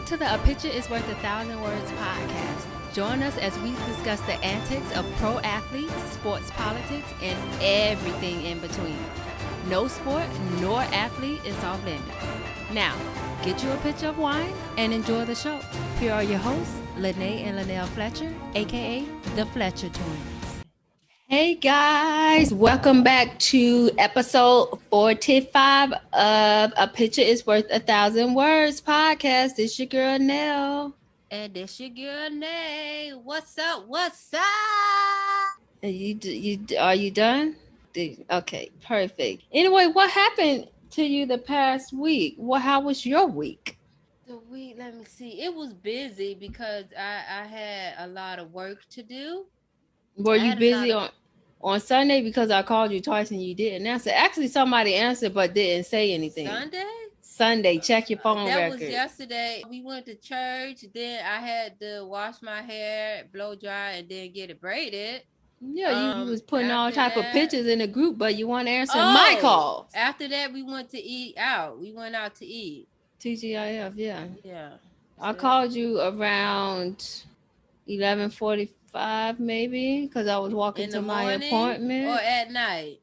to the A Picture is Worth 1,000 Words podcast. Join us as we discuss the antics of pro athletes, sports politics, and everything in between. No sport nor athlete is off limits. Now, get you a pitcher of wine and enjoy the show. Here are your hosts, Lene and Linnell Fletcher, aka the Fletcher Twins. Hey guys, welcome back to episode 45 of A Picture is Worth 1,000 Words podcast. This your girl Nell. And this your girl Nay. What's up? What's up? Are you done? Okay, perfect. Anyway, what happened to you the past week? How was your week? The week, let me see. It was busy because I had a lot of work to do. Were you busy on Sunday? Because I called you twice and you didn't answer. Actually, somebody answered but didn't say anything. Sunday, check your phone record. That was yesterday. We went to church. Then I had to wash my hair, blow dry, and then get it braided. Yeah, you was putting all type of pictures in the group, but you want to answer my call. After that, we went to eat out. We went out to eat. TGIF, yeah. Yeah. I called you around 11:45 maybe because I was walking to my appointment. Or at night?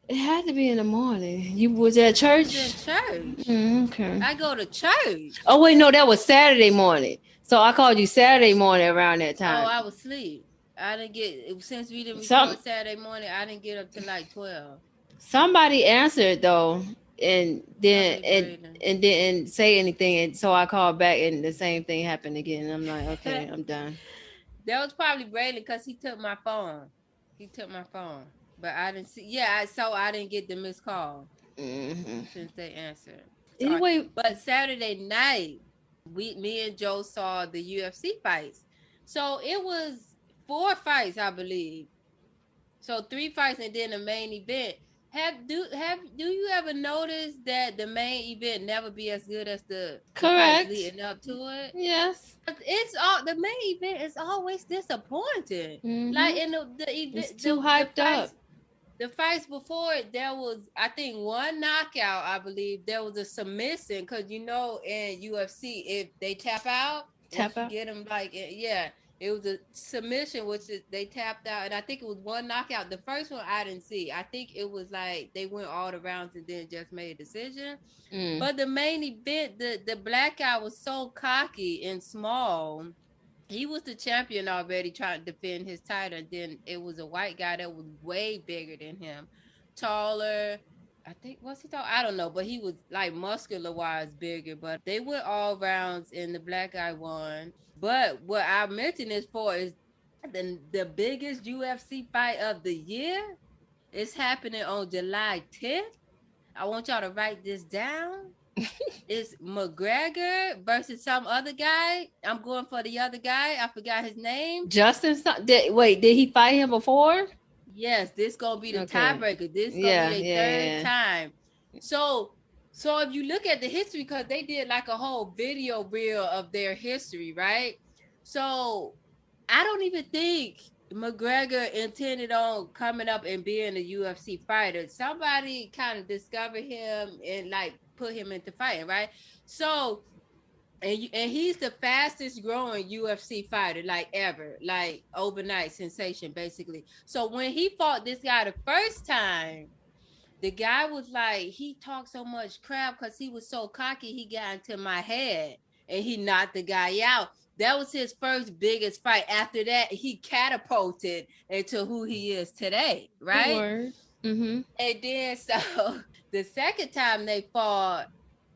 It had to be in the morning. You was at church? I was at church. Okay. I go to church. Oh, wait, no, that was Saturday morning. So I called you Saturday morning around that time. Oh, I was asleep. I didn't get, since we didn't record Saturday morning, I didn't get up till like 12. Somebody answered though, and didn't say anything, and so I called back, and the same thing happened again. And I'm like, okay, I'm done. That was probably Braylon because he took my phone. But I didn't see. Yeah, I didn't get the missed call since they answered. Sorry. Anyway, but Saturday night, me and Joe saw the UFC fights. So it was 4 fights, I believe. So 3 fights and then the main event. Do you ever notice that the main event never be as good as the fights leading up to it? Yes. It's all the main event is always disappointing. Mm-hmm. Like in the event, it's too hyped up. The fights before it, there was, I think, 1 knockout. I believe there was a submission because in UFC, if they tap out, get them it was a submission, which is they tapped out, and I think it was 1 knockout. The first one I didn't see. I think it was like they went all the rounds and then just made a decision. But the main event, the black guy was so cocky and small. He was the champion already trying to defend his title. And then it was a white guy that was way bigger than him. Taller. I think, was he tall? I don't know. But he was like muscular-wise bigger. But they went all rounds and the black guy won. But what I mentioned this for is the biggest UFC fight of the year is happening on July 10th. I want y'all to write this down. It's McGregor versus some other guy. I'm going for the other guy. I forgot his name. Justin. Did he fight him before? Yes, this gonna be the tiebreaker. This gonna be the third time. So if you look at the history, because they did like a whole video reel of their history, right? So I don't even think McGregor intended on coming up and being a UFC fighter. Somebody kind of discovered him and like put him into fighting, right? So, and he's the fastest growing UFC fighter, like ever, like overnight sensation, basically. So when he fought this guy the first time, the guy was like, he talked so much crap because he was so cocky, he got into my head and he knocked the guy out. That was his first biggest fight. After that, he catapulted into who he is today, right? Mm-hmm. And then so the second time they fought,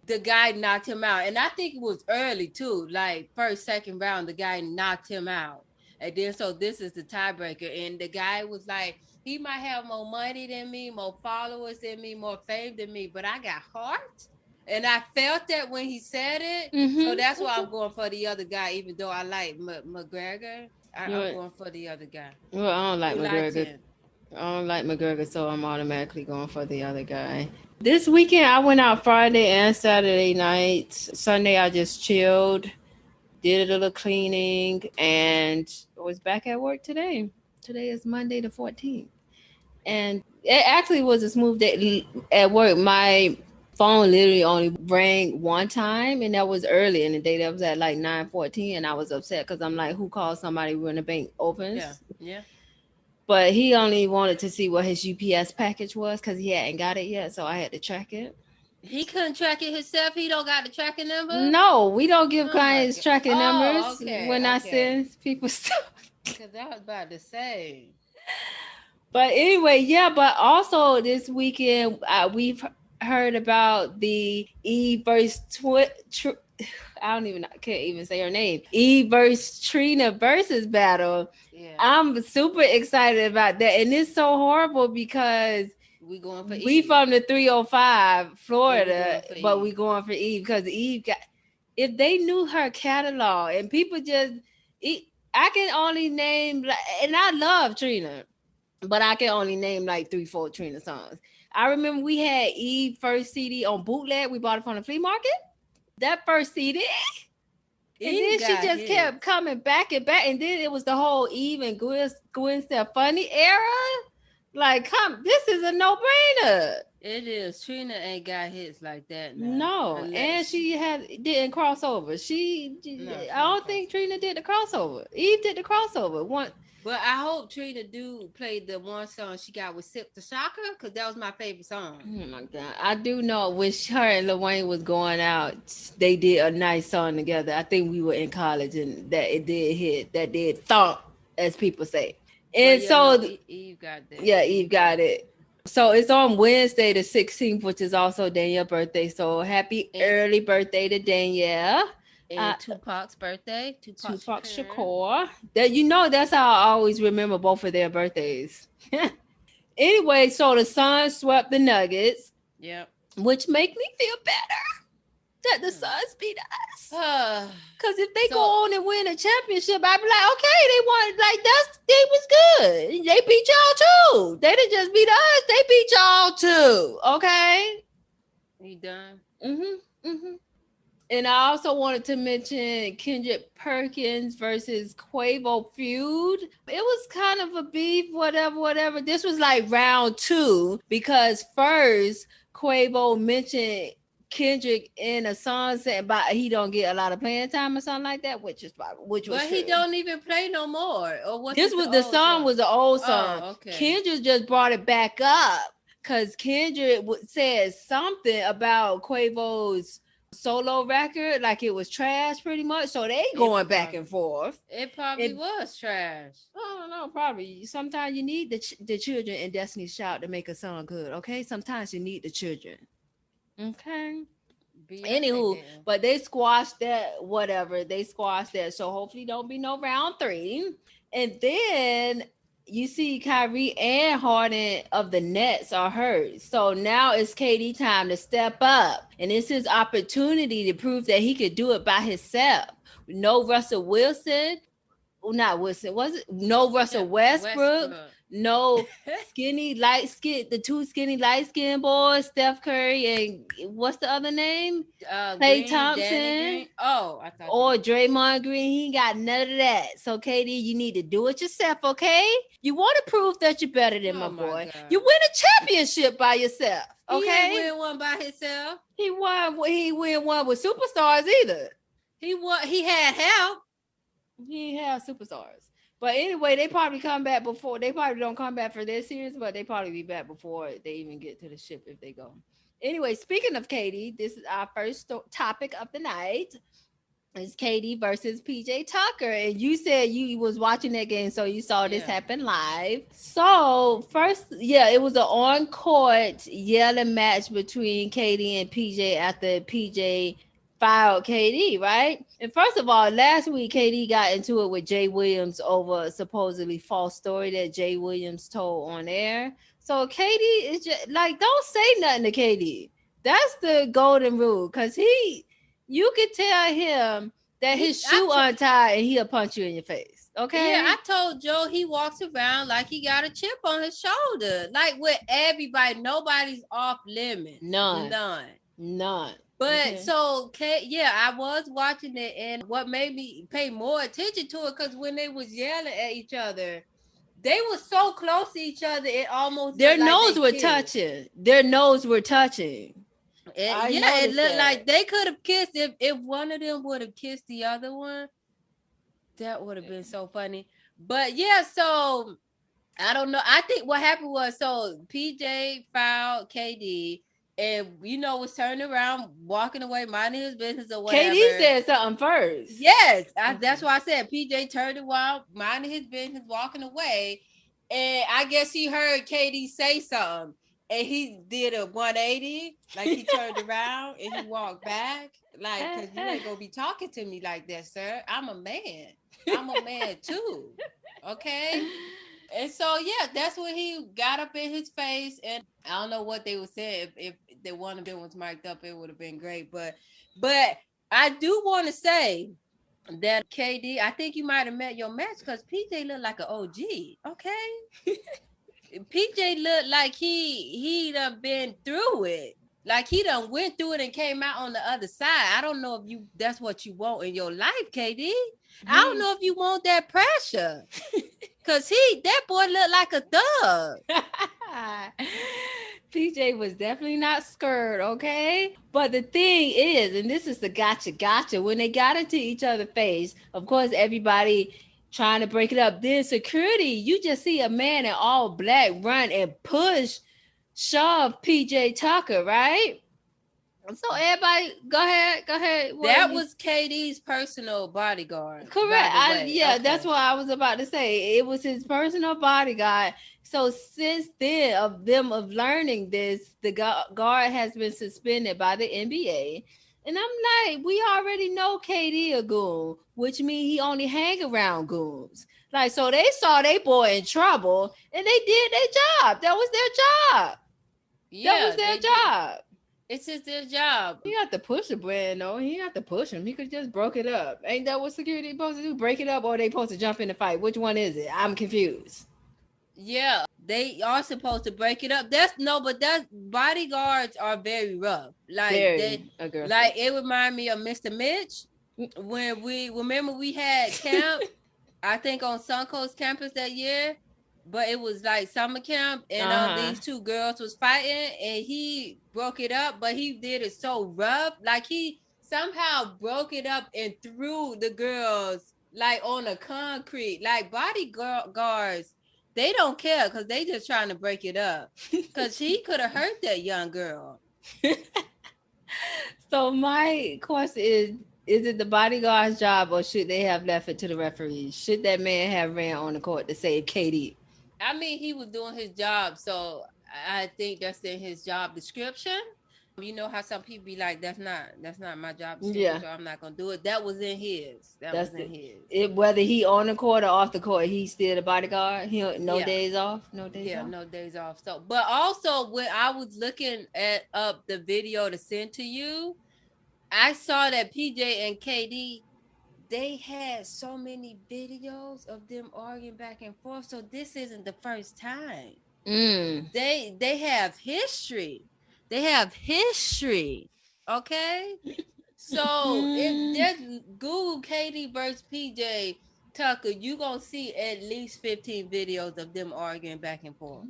the guy knocked him out. And I think it was early too, like first, second round, the guy knocked him out. And then so this is the tiebreaker. And the guy was like, he might have more money than me, more followers than me, more fame than me, but I got heart. And I felt that when he said it. Mm-hmm. So that's why I'm going for the other guy, even though I like McGregor. I'm going for the other guy. Well, I don't like McGregor. I don't like McGregor, so I'm automatically going for the other guy. This weekend, I went out Friday and Saturday night. Sunday, I just chilled, did a little cleaning, and was back at work today. Today is Monday the 14th. And it actually was a smooth day at work. My phone literally only rang one time, and that was early in the day. That was at like 9:14, and I was upset because I'm like, who calls somebody when the bank opens? Yeah. But he only wanted to see what his UPS package was because he hadn't got it yet, so I had to track it. He couldn't track it himself. He don't got the tracking number. No, we don't give clients tracking numbers when I send people stuff. Because I was about to say. But anyway, yeah. But also this weekend, we've heard about the Eve versus can't even say her name. Eve versus Trina versus battle. Yeah. I'm super excited about that, and it's so horrible because we going for Eve. We from the 305 Florida, but we going for Eve because Eve got. If they knew her catalog, and people just, I can only name, and I love Trina, but I can only name like 3-4 Trina songs. I remember we had Eve first CD on bootleg. We bought it from the flea market. That first CD. And then she just kept coming back and back. And then it was the whole Eve and Gwen Stefani era. Like, this is a no-brainer. It is. Trina ain't got hits like that now. No. And she didn't cross over. I don't think Trina did the crossover. Eve did the crossover. But I hope Trina do play the one song she got with Silk the Shocker, because that was my favorite song. Oh my God. I do know when her and Lil Wayne was going out, they did a nice song together. I think we were in college and that it did hit, that did thump, as people say. And Eve got that. Yeah, Eve got it. So it's on Wednesday the 16th, which is also Danielle's birthday. So happy early birthday to Danielle. And Tupac's birthday. Tupac Shakur. That's how I always remember both of their birthdays. Anyway, so the Suns swept the Nuggets. Yep. Which make me feel better that the Suns beat us. Because if they go on and win a championship, I'd be like, okay, they won. Like, they was good. They beat y'all too. They didn't just beat us. They beat y'all too. Okay? You done? Mm-hmm. And I also wanted to mention Kendrick Perkins versus Quavo feud. It was kind of a beef, whatever. This was like round 2 because first Quavo mentioned Kendrick in a song saying about he don't get a lot of playing time or something like that, which was but he true. Don't even play no more. Or what? This was the song was an old song. Oh, okay. Kendrick just brought it back up because Kendrick said something about Quavo's solo record, like it was trash pretty much. So they going back and forth. It probably was trash. I don't know, probably. Sometimes you need the children in Destiny's Child to make a song good, okay? Sometimes you need the children. Okay. Anywho, but they squashed that, whatever. They squashed that. So hopefully don't be no round 3. And then you see Kyrie and Harden of the Nets are hurt. So now it's KD time to step up. And it's his opportunity to prove that he could do it by himself. No Russell Wilson. Not Wilson. Was it? No Russell Westbrook. No the 2 skinny light skin boys, Steph Curry and what's the other name? Klay Thompson. Oh, I thought. Or Draymond Green. He ain't got none of that. So KD, you need to do it yourself, okay? You want to prove that you're better than my boy. God. You win a championship by yourself, okay? He didn't win one by himself. He win one with superstars either. He had help. He didn't have superstars. But anyway, they probably come back before. They probably don't come back for this series, but they probably be back before they even get to the ship if they go. Anyway, speaking of KD, this is our first topic of the night. It's KD versus PJ Tucker. And you said you was watching that game, so you saw this happen live. So first, it was an on-court yelling match between KD and PJ after PJ filed KD, right? And first of all, last week KD got into it with Jay Williams over a supposedly false story that Jay Williams told on air. So KD is just like, don't say nothing to KD. That's the golden rule, because you could tell him that his shoe untied and he'll punch you in your face. Okay. Yeah, I told Joe he walks around like he got a chip on his shoulder. Like with everybody, nobody's off limits. None. But I was watching it, and what made me pay more attention to it, because when they was yelling at each other, they were so close to each other, it almost their noses were touching. Their nose were touching. It looked like they could have kissed. If one of them would have kissed the other one, that would have been so funny. But yeah, so I don't know. I think what happened was, so PJ fouled KD, and was turning around, walking away, minding his business or whatever. KD said something first. Yes, that's why I said PJ turned around, minding his business, walking away, and I guess he heard KD say something, and he did a 180, like he turned around and he walked back, like, because you ain't gonna be talking to me like that, sir. I'm a man. I'm a man too. Okay. And so, yeah, that's when he got up in his face. And I don't know what they were saying. If the one of them was mic'd up, it would have been great. But I do want to say that KD, I think you might have met your match, because PJ looked like an OG. Okay. PJ looked like he done been through it. Like he done went through it and came out on the other side. I don't know if that's what you want in your life, KD. I don't know if you want that pressure. Cause that boy looked like a thug. PJ was definitely not scared, okay? But the thing is, and this is the gotcha, when they got into each other's face, of course, everybody trying to break it up. Then security, you just see a man in all black run and shove PJ Tucker, right? So everybody, go ahead. That was KD's personal bodyguard. Correct. Okay. That's what I was about to say. It was his personal bodyguard. So since then, of learning this, the guard has been suspended by the NBA. And I'm like, we already know KD a goon, which means he only hang around goons. Like, so they saw they boy in trouble and they did their job. That was their job. Yeah, that was their job. It's just their job. He had to push the brand, though. He had to push him. He could just broke it up. Ain't that what security supposed to do? Break it up, or they supposed to jump in the fight? Which one is it? I'm confused. Yeah, they are supposed to break it up. But bodyguards are very rough. Like it remind me of Mr. Mitch when we had camp. I think on Suncoast campus that year. But it was like summer camp, and these two girls was fighting, and he broke it up, but he did it so rough. Like he somehow broke it up and threw the girls like on the concrete. Like bodyguards, they don't care because they just trying to break it up. Because he could have hurt that young girl. So my question is it the bodyguard's job, or should they have left it to the referees? Should that man have ran on the court to save KD? I mean, he was doing his job, so I think that's in his job description. You know how some people be like, that's not my job description, so I'm not gonna do it. That was in his. Whether he on the court or off the court, he's still the bodyguard. Days off. No days off. So, but also when I was looking up the video to send to you, I saw that PJ and KD, they had so many videos of them arguing back and forth. So this isn't the first time. They have history. Okay. So if just Google KD versus PJ Tucker, you gonna see at least 15 videos of them arguing back and forth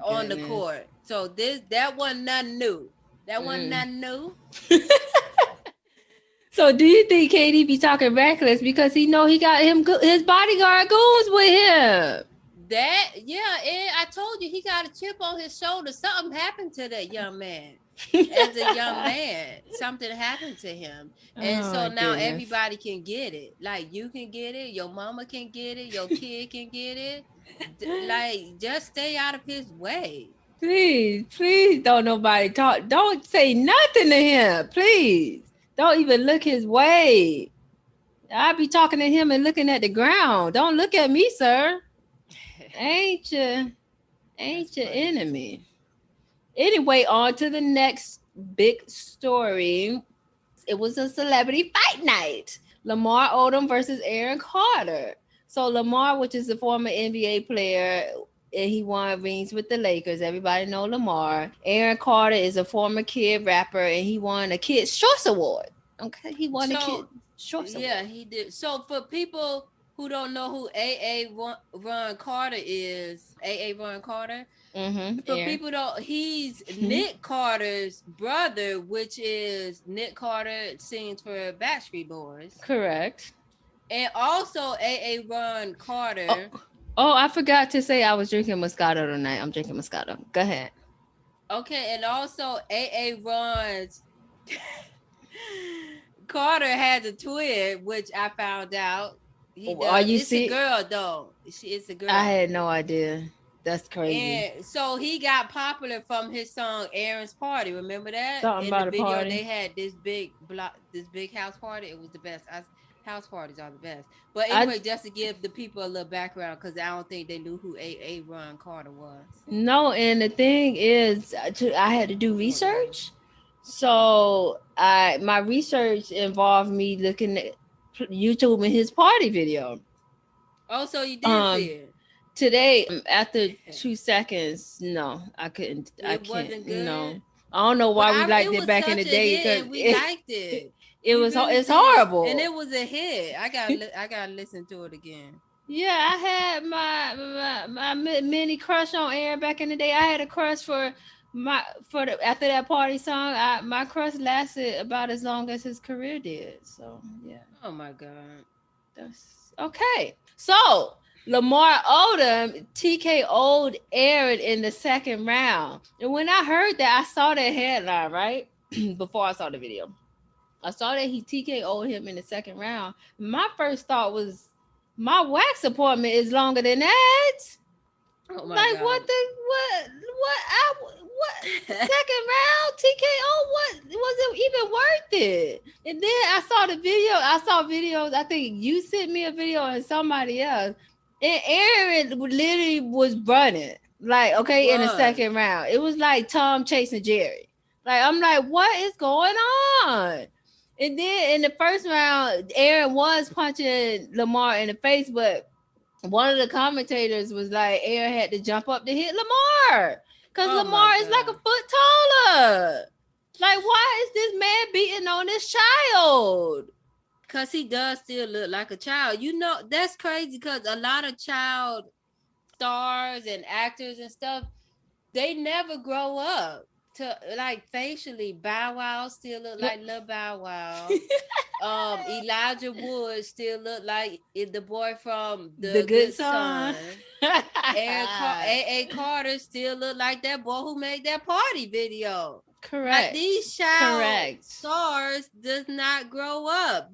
on the court. So that wasn't nothing new. So do you think KD be talking reckless because he know he got his bodyguard goons with him? And I told you he got a chip on his shoulder. Something happened to that young man. As a young man, something happened to him. And so now everybody can get it. Like you can get it, your mama can get it, your kid can get it. Like just stay out of his way. Please don't nobody talk. Don't say nothing to him, please. Don't even look his way. I'll be talking to him and looking at the ground. Don't look at me, sir. Ain't your enemy. Anyway, on to the next big story. It was a celebrity fight night. Lamar Odom versus Aaron Carter. So Lamar, which is a former NBA player, and he won rings with the Lakers. Everybody know Lamar. Aaron Carter is a former kid rapper, and he won a Kids' Choice Award. Okay, he won a Kids' Choice Award. Yeah, he did. So for people who don't know who Ron Carter is, Ron Carter, For people don't, he's Nick Carter's brother, which is Nick Carter sings for Backstreet Boys. Correct. And also A.A. Ron Carter. Oh, I forgot to say I was drinking Moscato tonight. I'm drinking Moscato. Go ahead. Okay, and also A.A. Ron's Carter has a twin, which I found out. It's a girl though. It's a girl. I had no idea. That's crazy. And so he got popular from his song Aaron's Party. Remember that? Something about the video, party. they had this big house party. It was the best. House parties are the best. But anyway, just to give the people a little background, because I don't think they knew who A.A. Ron Carter was. No, and the thing is, I had to do research. So my research involved me looking at YouTube and his party video. Oh, so you did see it? Today, after 2 seconds, no, I couldn't. Wasn't good? No. I don't know why we liked it back in the day. Because we liked it. It's horrible. And it was a hit. I gotta listen to it again. Yeah, I had my mini crush on Aaron back in the day. I had a crush after that party song. My crush lasted about as long as his career did. So yeah. Oh my God. That's okay. So Lamar Odom TKO'd Aaron in the second round. And when I heard that, I saw that headline, right? Before I saw the video. I saw that he TKO'd him in the second round. My first thought was, my wax appointment is longer than that. Oh my like, God. what second round TKO? What was it even worth it? And then I saw videos. I think you sent me a video and somebody else. And Aaron literally was running. Like, okay, in the second round. It was like Tom chasing Jerry. Like, I'm like, what is going on? And then in the first round, Aaron was punching Lamar in the face, but one of the commentators was like, Aaron had to jump up to hit Lamar because Lamar is like a foot taller. Like, why is this man beating on this child? Because he does still look like a child. You know, that's crazy because a lot of child stars and actors and stuff, they never grow up. To like facially, Bow Wow still look like Lil Bow Wow. Elijah Wood still look like the boy from the Good Son. A.A. Carter still look like that boy who made that party video. Correct. Like, these child stars do not grow up.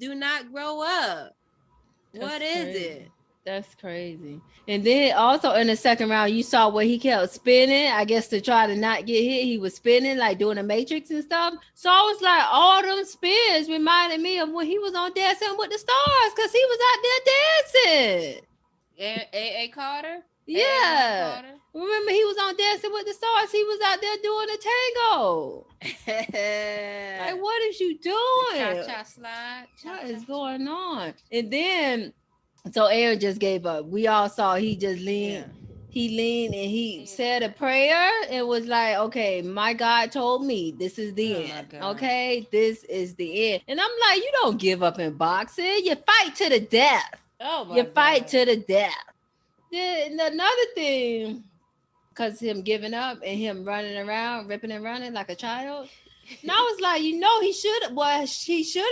What is it? That's crazy. And then also in the second round, you saw where he kept spinning, I guess to try to not get hit. He was spinning, like doing a matrix and stuff. So I was like, all them spins reminded me of when he was on Dancing with the Stars, because he was out there dancing. A.A. Carter? Yeah. Remember, he was on Dancing with the Stars. He was out there doing a tango. Like, what is you doing? Cha-cha slide. What is going on? And then, so Aaron just gave up. We all saw he just leaned. Yeah. He leaned and he said a prayer. It was like, okay, my God told me this is the end. Okay, this is the end. And I'm like, you don't give up in boxing. You fight to the death. Fight to the death. Then another thing, because him giving up and him running around, ripping and running like a child. And I was like, he should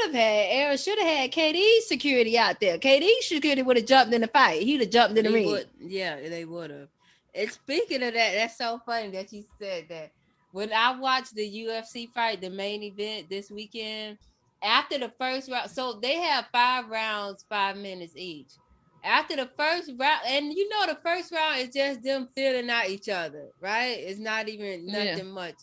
have had, Aaron should have had KD's security out there. KD's security would have jumped in the fight. He'd have jumped in the ring. They would have. And speaking of that, that's so funny that you said that. When I watched the UFC fight, the main event this weekend, after the first round, so they have 5 rounds, 5 minutes each. After the first round, and you know the first round is just them feeling out each other, right? It's not even nothing much.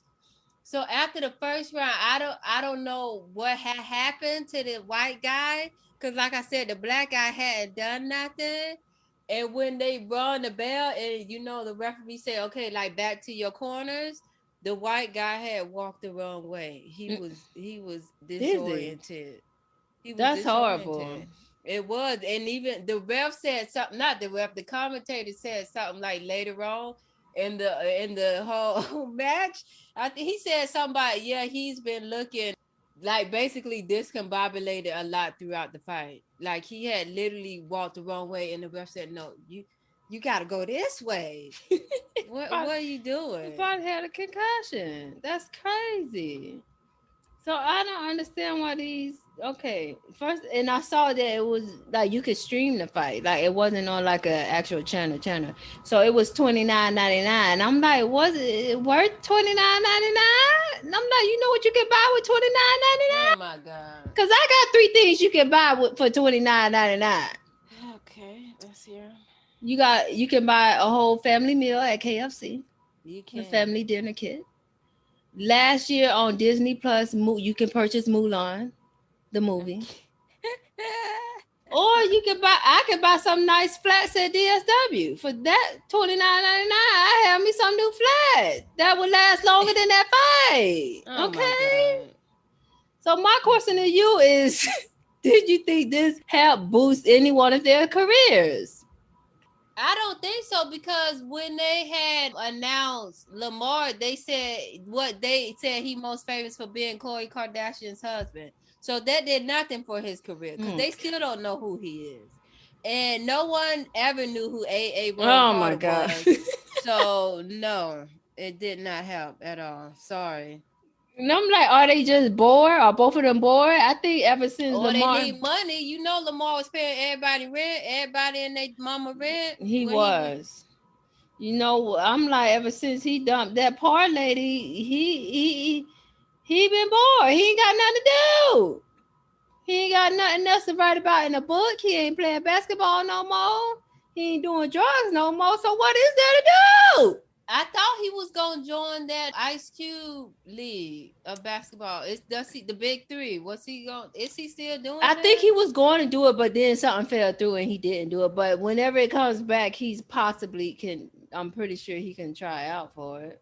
So after the first round, I don't know what had happened to the white guy, because like I said, the black guy hadn't done nothing. And when they run the bell and the referee said, okay, like back to your corners, the white guy had walked the wrong way. He was disoriented. That's horrible. It was. And even the ref said something, not the ref, the commentator said something like later on in the whole match. I think he said something about, he's been looking like basically discombobulated a lot throughout the fight. Like he had literally walked the wrong way and the ref said, no, you got to go this way. What are you doing? He probably had a concussion. That's crazy. So I don't understand why these. Okay, first, and I saw that it was like you could stream the fight, like it wasn't on like an actual channel. So it was $29.99. I'm like, was it worth $29.99? I'm like, you know what you can buy with $29.99? Oh my god! Because I got 3 things you can buy for $29.99. Okay, let's hear. You can buy a whole family meal at KFC. You can. The family dinner kit. Last year on Disney Plus, you can purchase Mulan, the movie. Or I could buy some nice flats at DSW for that $29.99. I have me some new flats that would last longer than that fight. Oh okay. So my question to you is, did you think this helped boost any one of their careers? I don't think so, because when they had announced Lamar, they said he most famous for being Khloe Kardashian's husband. So that did nothing for his career, because they still don't know who he is. And no one ever knew who A.A. my God. was. So no, it did not help at all. Sorry. And I'm like, are they just bored? Are both of them bored? I think ever since Lamar, they need money. You know, Lamar was paying everybody rent, everybody in their mama rent. He was. You know, I'm like, ever since he dumped that part lady, he been bored. He ain't got nothing to do. He ain't got nothing else to write about in a book. He ain't playing basketball no more. He ain't doing drugs no more. So what is there to do? I thought he was gonna join that Ice Cube league of basketball. The big three. Is he still doing I think he was going to do it, but then something fell through and he didn't do it. But whenever it comes back, I'm pretty sure he can try out for it.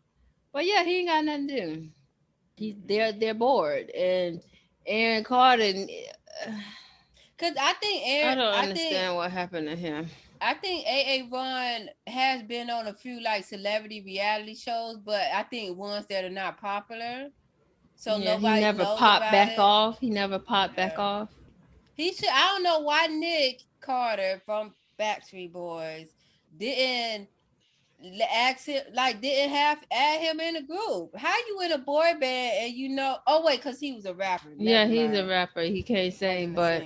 But yeah, he ain't got nothing to do. They're bored. And Aaron Carter, because I don't understand what happened to him. I think A.A. Ron has been on a few like celebrity reality shows, but I think ones that are not popular. So nobody never knows popped about back it. off. He never popped back off. He should. I don't know why Nick Carter from Backstreet Boys didn't ask him, didn't add him in the group. How you in a boy band and you know? Oh wait, because he was a rapper. Never mind. He's a rapper. He can't sing, but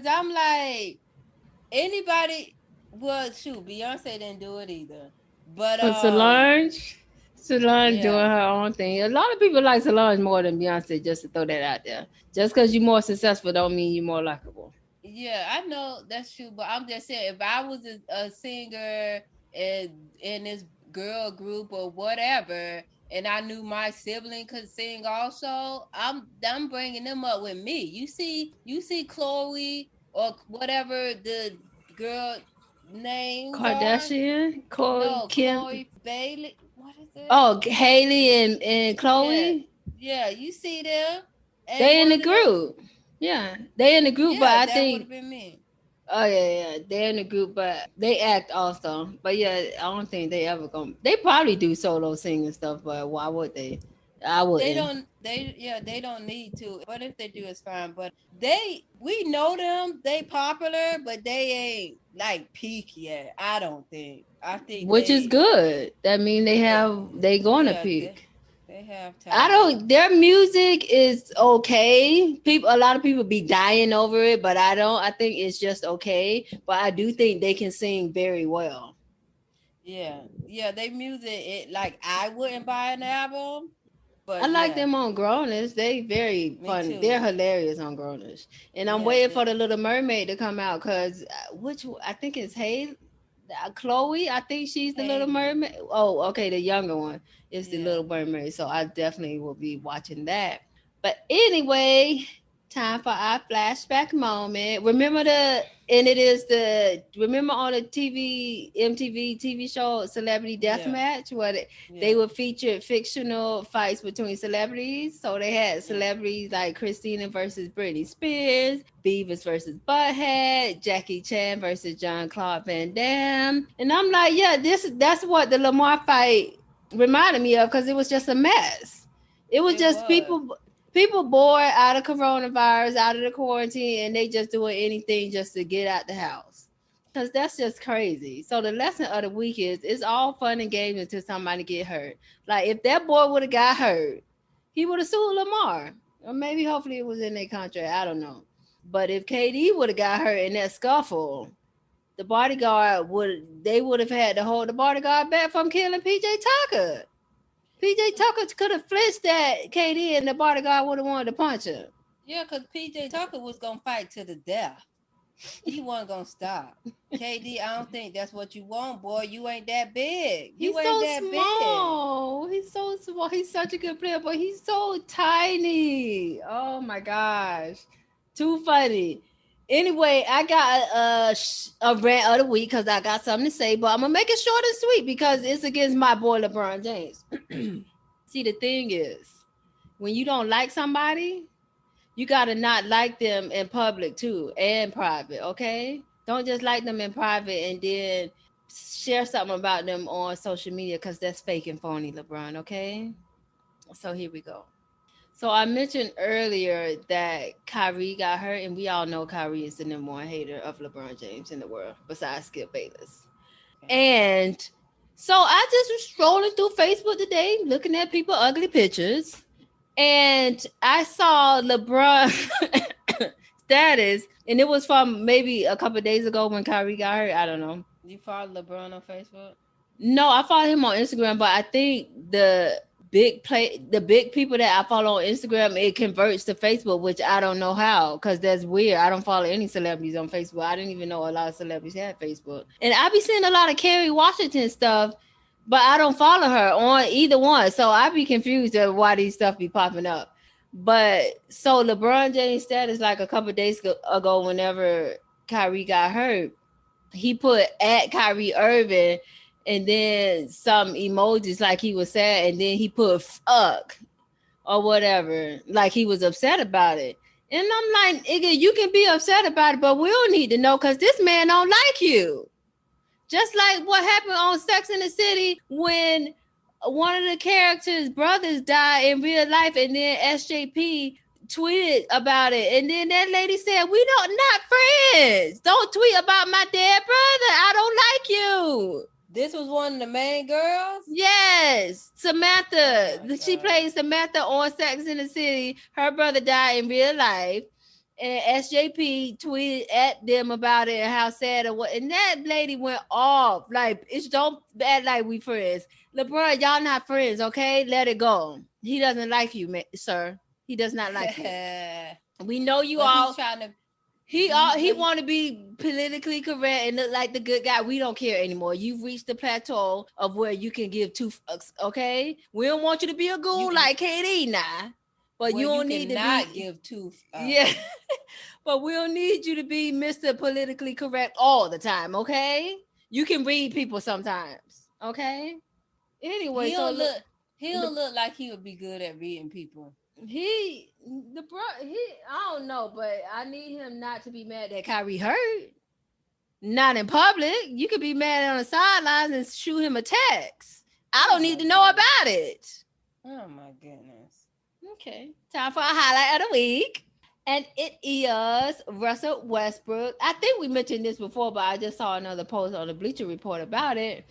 I'm like, anybody would shoot. Beyonce didn't do it either. But Solange doing her own thing. A lot of people like Solange more than Beyonce, just to throw that out there. Just because you're more successful don't mean you're more likable. Yeah, I know that's true, but I'm just saying, if I was a singer in this girl group or whatever, and I knew my sibling could sing also, I'm bringing them up with me. You see Khloe or whatever the girl name Kardashian, Kim, Chloe Bailey. What is it? Oh, Haley and Chloe. Yeah, you see them. They in the group. Yeah, they in the group, but I think that would have been me. Oh yeah, they're in the group, but they act also. But yeah, I don't think they ever gonna. They probably do solo singing stuff, but why would they? I wouldn't. They don't need to. But if they do, it's fine. But we know them. They popular, but they ain't like peak yet. I don't think. I think which is good. That mean they gonna peak. They have time. Their music is okay. A lot of people be dying over it, but I don't. I think it's just okay. But I do think they can sing very well. Yeah. They music. I wouldn't buy an album, but I like them on Grownish. They very funny. They're hilarious on Grownish. And I'm waiting for the Little Mermaid to come out because I think it's Chloe. I think she's the Little Mermaid. Oh, okay. The younger one is the Little Mermaid. So I definitely will be watching that. But anyway, time for our flashback moment. Remember on the MTV TV show Celebrity Deathmatch, where they would feature fictional fights between celebrities. So they had celebrities like Christina versus Britney Spears, Beavis versus Butthead, Jackie Chan versus Jean-Claude Van Damme. And I'm like, that's what the Lamar fight reminded me of, because it was just a mess. It was people bored out of coronavirus, out of the quarantine, and they just doing anything just to get out the house. Because that's just crazy. So the lesson of the week is it's all fun and games until somebody get hurt. Like if that boy would have got hurt, he would have sued Lamar. Or maybe hopefully it was in their contract. I don't know. But if KD would have got hurt in that scuffle, the bodyguard would have had to hold the bodyguard back from killing PJ Tucker. PJ Tucker could have flinched that KD and the bodyguard would have wanted to punch him. Yeah, because PJ Tucker was going to fight to the death. He wasn't going to stop. KD, I don't think that's what you want, boy. You ain't that big. You ain't that small. Big. He's so small. He's such a good player, but he's so tiny. Oh, my gosh. Too funny. Anyway, I got a rant of the week because I got something to say, but I'm going to make it short and sweet because it's against my boy, LeBron James. See, the thing is, when you don't like somebody, you got to not like them in public too and private, okay? Don't just like them in private and then share something about them on social media because that's fake and phony, LeBron, okay? So here we go. So I mentioned earlier that Kyrie got hurt, and we all know Kyrie is the number one hater of LeBron James in the world, besides Skip Bayless. And so I just was scrolling through Facebook today, looking at people ugly pictures, and I saw LeBron status, and it was from maybe a couple of days ago when Kyrie got hurt. I don't know. You follow LeBron on Facebook? No, I follow him on Instagram, but I think the big people that I follow on Instagram, it converts to Facebook, which I don't know how, because that's weird. I don't follow any celebrities on Facebook. I didn't even know a lot of celebrities had Facebook. And I be seeing a lot of Kerry Washington stuff, but I don't follow her on either one. So I be confused at why these stuff be popping up. But so LeBron James status, like a couple of days ago, whenever Kyrie got hurt, he put at Kyrie Irving and then some emojis like he was sad, and then he put fuck or whatever, like he was upset about it. And I'm like, you can be upset about it, but we don't need to know because this man don't like you. Just like what happened on Sex and the City when one of the characters' brothers died in real life, and then SJP tweeted about it, and then that lady said, "We not friends. Don't tweet about my dead brother. I don't like you." This was one of the main girls? Yes. Samantha. She played Samantha on Sex and the City. Her brother died in real life. And SJP tweeted at them about it and how sad it was. And that lady went off. Like, don't act like we friends. LeBron, y'all not friends, okay? Let it go. He doesn't like you, sir. He does not like you. We know you all. He's trying to... He want to be politically correct and look like the good guy. We don't care anymore. You've reached the plateau of where you can give two fucks, okay? We don't want you to be a ghoul like KD now. But you don't need to not give two fucks. Yeah. But we don't need you to be Mr. Politically Correct all the time, okay? You can read people sometimes, okay? Anyway, he don't look like he would be good at reading people. I don't know, but I need him not to be mad that Kyrie hurt. Not in public. You could be mad on the sidelines and shoot him a text. I don't need to know about it. Oh my goodness. Okay. Time for a highlight of the week. And it is Russell Westbrook. I think we mentioned this before, but I just saw another post on the Bleacher Report about it.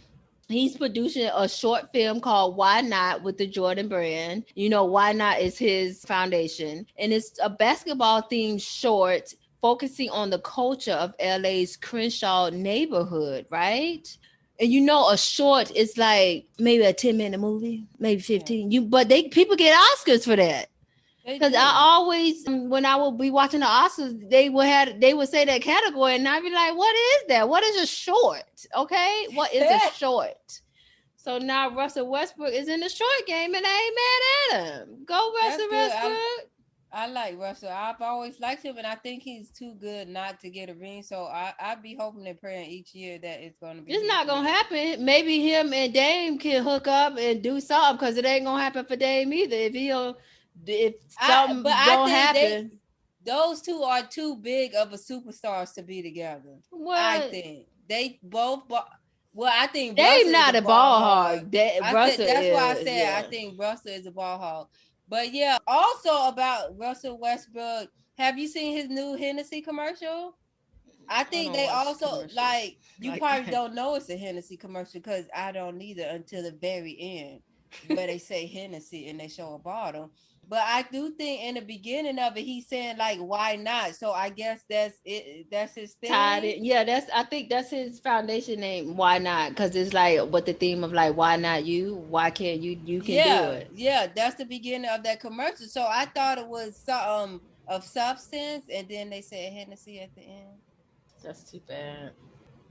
He's producing a short film called Why Not with the Jordan brand. You know, Why Not is his foundation. And it's a basketball-themed short focusing on the culture of LA's Crenshaw neighborhood, right? And you know, a short is like maybe a 10-minute movie, maybe 15. Yeah. But people get Oscars for that. Because I always, when I would be watching the Oscars, they would say that category, and I'd be like, "What is that? What is a short? Okay, what is a short?" So now Russell Westbrook is in the short game, and I ain't mad at him. Go Russell Westbrook. I like Russell. I've always liked him, and I think he's too good not to get a ring. So I'd be hoping and praying each year that it's going to be. It's not going to happen. Maybe him and Dame can hook up and do something, because it ain't going to happen for Dame either. If something don't happen, those two are too big of a superstars to be together. What? I think they both. Well, I think Dame not a ball hog. That's why I said I think Russell is a ball hog. But yeah, also about Russell Westbrook, have you seen his new Hennessy commercial? I think they also like you like probably don't know it's a Hennessy commercial because I don't either until the very end where they say Hennessy and they show a bottle. But I do think in the beginning of it, he's saying like, "Why not?" So I guess that's it. That's his thing. Yeah, I think that's his foundation name. Why not? Because it's like what the theme of like, why not you? Why can't you? You can do it. Yeah, that's the beginning of that commercial. So I thought it was some of substance, and then they said Hennessy at the end. That's too bad.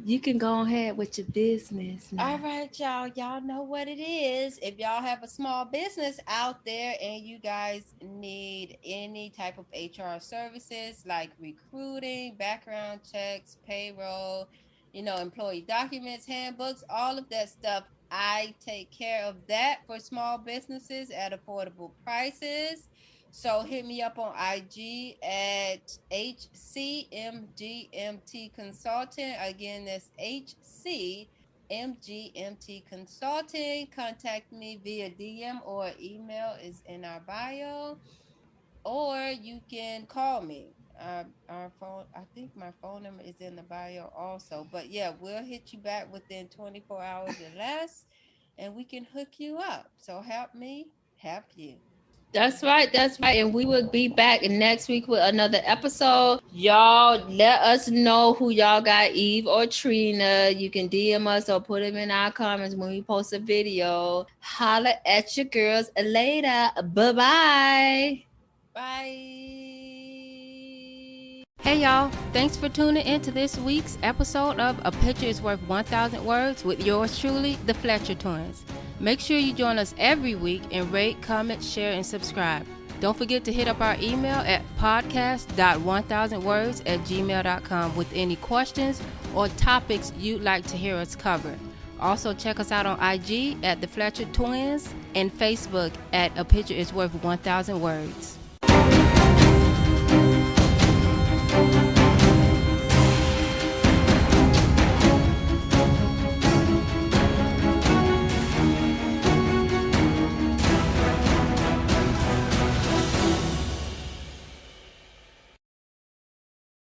You can go ahead with your business now. All right, y'all. Y'all know what it is. If y'all have a small business out there and you guys need any type of HR services like recruiting, background checks, payroll, employee documents, handbooks, all of that stuff, I take care of that for small businesses at affordable prices. So hit me up on IG at HCMGMT Consulting. Again, that's HCMGMT Consulting. Contact me via DM or email is in our bio. Or you can call me. Our phone, I think my phone number is in the bio also. But yeah, we'll hit you back within 24 hours or less, and we can hook you up. So help me help you. That's right. And we will be back next week with another episode. Y'all let us know who y'all got, Eve or Trina. You can DM us or put them in our comments when we post a video. Holla at your girls later. Bye-bye. Bye. Hey y'all, thanks for tuning in to this week's episode of A Picture is Worth 1,000 Words with yours truly, the Fletcher Twins. Make sure you join us every week and rate, comment, share, and subscribe. Don't forget to hit up our email at podcast.1000words@gmail.com with any questions or topics you'd like to hear us cover. Also, check us out on IG at The Fletcher Twins and Facebook at A Picture is Worth 1,000 Words.